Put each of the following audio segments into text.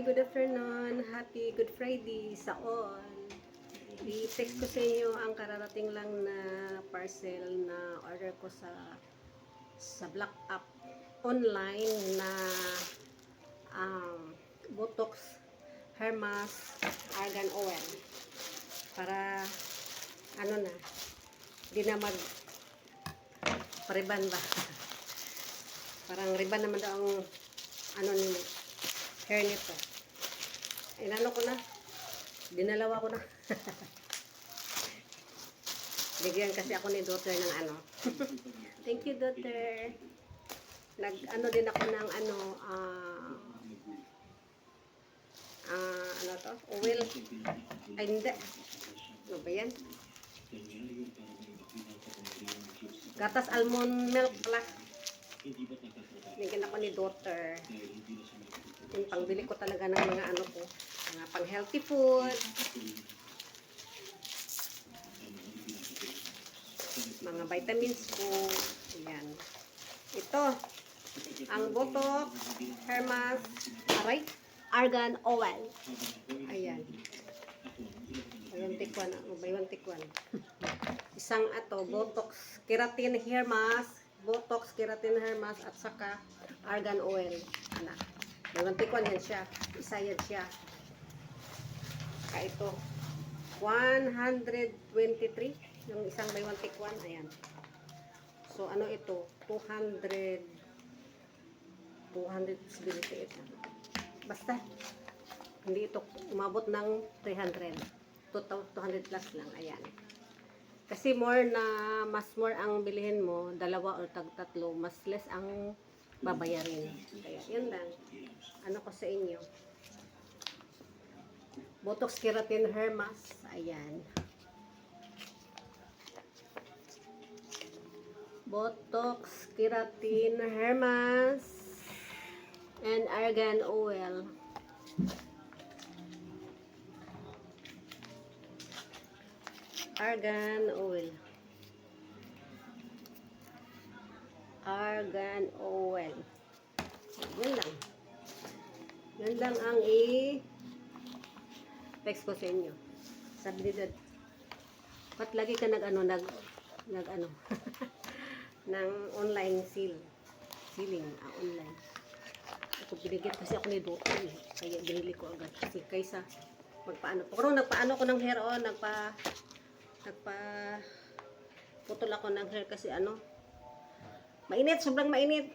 good afternoon. Happy Good Friday sa all. I-text ko sa inyo ang kararating lang na parcel na order ko sa Black App online na Botox, Hair Mask, Argan Oil. Para ano na, di na mag pariban ba? Parang riban naman daw ang ano ni hair nito. Inano ko na. Dinalawa ko na. Bigyan kasi ako ni daughter ng ano. Thank you, daughter. Nag-ano din ako ng ano, ano to? Oil. Ay, hindi. Ano ba yan? Gatas almond milk pala. Bigyan ako ni daughter. Yung pangbili ko talaga ng mga ano ko. Mga pang healthy food. Mga vitamins ko. Ayan. Ito. Ang Botox, Hair Mask, Argan Oil. Ayan. Baywan tikwan. Isang ato, Botox, Keratin Hair Mask, Botox, Keratin Hair Mask, at saka Argan Oil. Anak. Baywan tikwan yan siya. Isa yan siya. Kaya ito. 123. Yung isang baywan tikwan. Ayan. So, ano ito? 200 sigurity ito. Basta, hindi ito umabot ng 300. 200 plus lang. Ayan. Kasi mas more ang bilihin mo, dalawa o tatlo, mas less ang babayarin. Kaya, yun lang. Ano ko sa inyo? Botox Keratin Hair Mask. Ayan. Botox Keratin Hair Mask and Argan Oil. Argan Oil. Argan Oil. Yan lang. Yan lang ang text ko sa inyo. Sabi ni Dad, ba't lagi ka nag ng online sealing, online. Ako binigyan kasi ako ni Doktor kaya binili ko agad kasi kaysa magpaano. Pero nagpaano ko ng hair putol ako ng hair kasi mainit, sobrang mainit.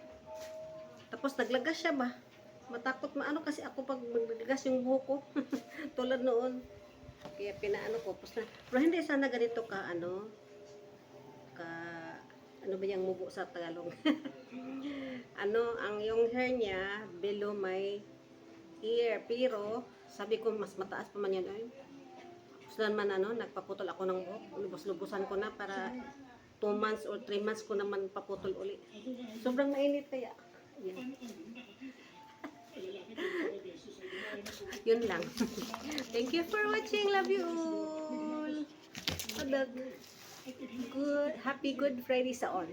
Tapos naglagas siya ba? Matakot maano kasi ako pag maglagas yung buhok ko. Tulad noon. Kaya pinaano ko. Pero hindi sana ganito ano ba yung mubo sa Tagalog? Ang yung hair niya, below my ear. Pero, sabi ko, mas mataas pa man yan. Gusto naman nagpaputol ako ng buhok. Lubos-lubusan ko na para 2 months or 3 months ko naman paputol uli. Sobrang mainit kaya. Yan. Yun lang. Thank you for watching. Love you all. Happy Good Friday sa all.